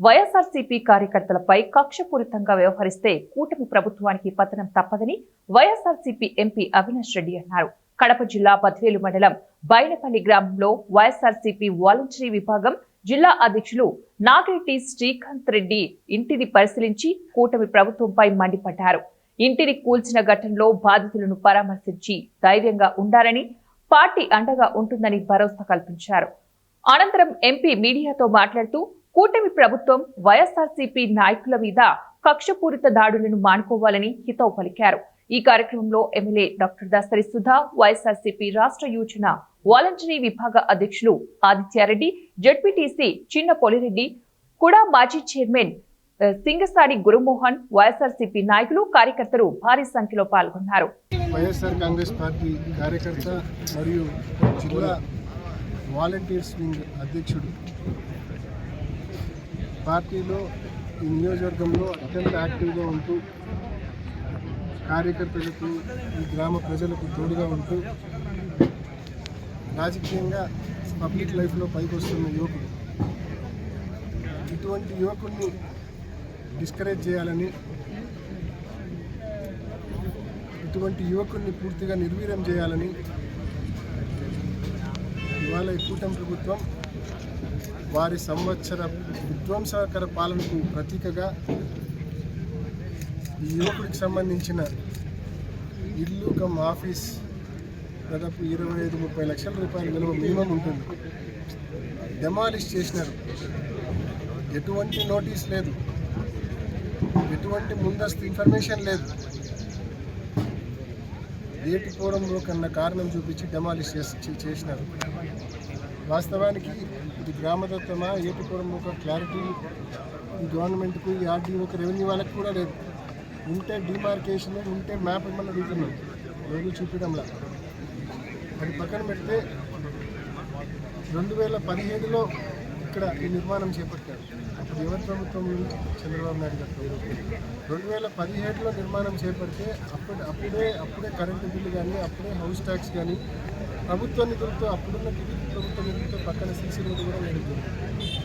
వైఎస్ఆర్సీపీ కార్యకర్తలపై కక్షపూరితంగా వ్యవహరిస్తే కూటమి ప్రభుత్వానికి పతనం తప్పదని వైఎస్ఆర్సీపీ ఎంపీ అవినాష్ రెడ్డి అన్నారు. కడప జిల్లా బద్వేలు మండలం బైనపల్లి గ్రామంలో వైఎస్ఆర్సీపీ వాలంటరీ విభాగం జిల్లా అధ్యక్షులు నాగిరెడ్డి శ్రీకాంత్ రెడ్డి ఇంటిని పరిశీలించి కూటమి ప్రభుత్వంపై మండిపడ్డారు. ఇంటిని కూల్చిన ఘటనలో బాధితులను పరామర్శించి ధైర్యంగా ఉండాలని, పార్టీ అండగా ఉంటుందని భరోసా కల్పించారు. అనంతరం ఎంపీ మీడియాతో మాట్లాడుతూ కూటమి ప్రభుత్వం వైఎస్ఆర్సీపీ నాయకుల మీద కక్షపూరిత దాడులను మానుకోవాలని హితవు పలికారు. ఈ కార్యక్రమంలో ఎమ్మెల్యే డాక్టర్ దాసరి సుధా, వైఎస్ఆర్సీపీ రాష్ట్ర యోజన వాలంటరీ విభాగ అధ్యక్షులు ఆదిత్యారెడ్డి, జడ్పీటీసీ చిన్న పొలిరెడ్డి, కూడా మాజీ చైర్మన్ సింగసాడి గురుమోహన్, వైఎస్ఆర్సీపీ నాయకులు, కార్యకర్తలు భారీ సంఖ్యలో పాల్గొన్నారు. వైఎస్ఆర్ కాంగ్రెస్ పార్టీ కార్యకర్త మరియు జిల్లా వాలంటీర్స్ వింగ్ అధ్యక్షుడు, పార్టీలో ఈ నియోజకవర్గంలో అత్యంత యాక్టివ్గా ఉంటూ కార్యకర్తలకు, ఈ గ్రామ ప్రజలకు తోడుగా ఉంటూ రాజకీయంగా పబ్లిక్ లైఫ్లో పైకి వస్తున్న యువకుడు. ఇటువంటి యువకుడిని డిస్కరేజ్ చేయాలని, ఇటువంటి యువకుడిని పూర్తిగా నిర్వీర్యం చేయాలని ఇవాళ ఈ కూటమి ప్రభుత్వం వారి సంవత్సర విధ్వంసకర పాలనకు ప్రతీకగా ఈ యువకుడికి సంబంధించిన ఇల్లు కమ్ ఆఫీస్ దాదాపు 25-30 లక్షల రూపాయల విలువ మినిమం ఉంటుంది. డెమాలిష్ చేసినారు. ఎటువంటి నోటీస్ లేదు, ఎటువంటి ముందస్తు ఇన్ఫర్మేషన్ లేదు. ఏటిపోవడంలో కన్నా కారణం చూపించి డెమాలిష్ చేసినారు. వాస్తవానికి ఇది గ్రామదత్తమా, ఏటిపోవడం ఒక క్లారిటీ ఈ గవర్నమెంట్కు, ఈ ఆర్డీఓకి, రెవెన్యూ వాళ్ళకి కూడా లేదు. ఉంటే డిమార్కేషన్, ఉంటే మ్యాప్ ఏమన్నా అడుగుతున్నాం, రోజు చూపించడంలా. అది పక్కన పెడితే 2017లో ఇక్కడ ఈ నిర్మాణం చేపట్టారు. అప్పుడు ఎవరి ప్రభుత్వం? చంద్రబాబు నాయుడు గారు. 2017లో నిర్మాణం చేపడితే అప్పుడే కరెంటు బిల్లు కానీ, అప్పుడే హౌస్ ట్యాక్స్ కానీ, ప్రభుత్వ నిధులతో, అప్పుడున్న టీడీపీ ప్రభుత్వ నిధులతో పక్కన సీసీ రోడ్డు కూడా నడుస్తుంది.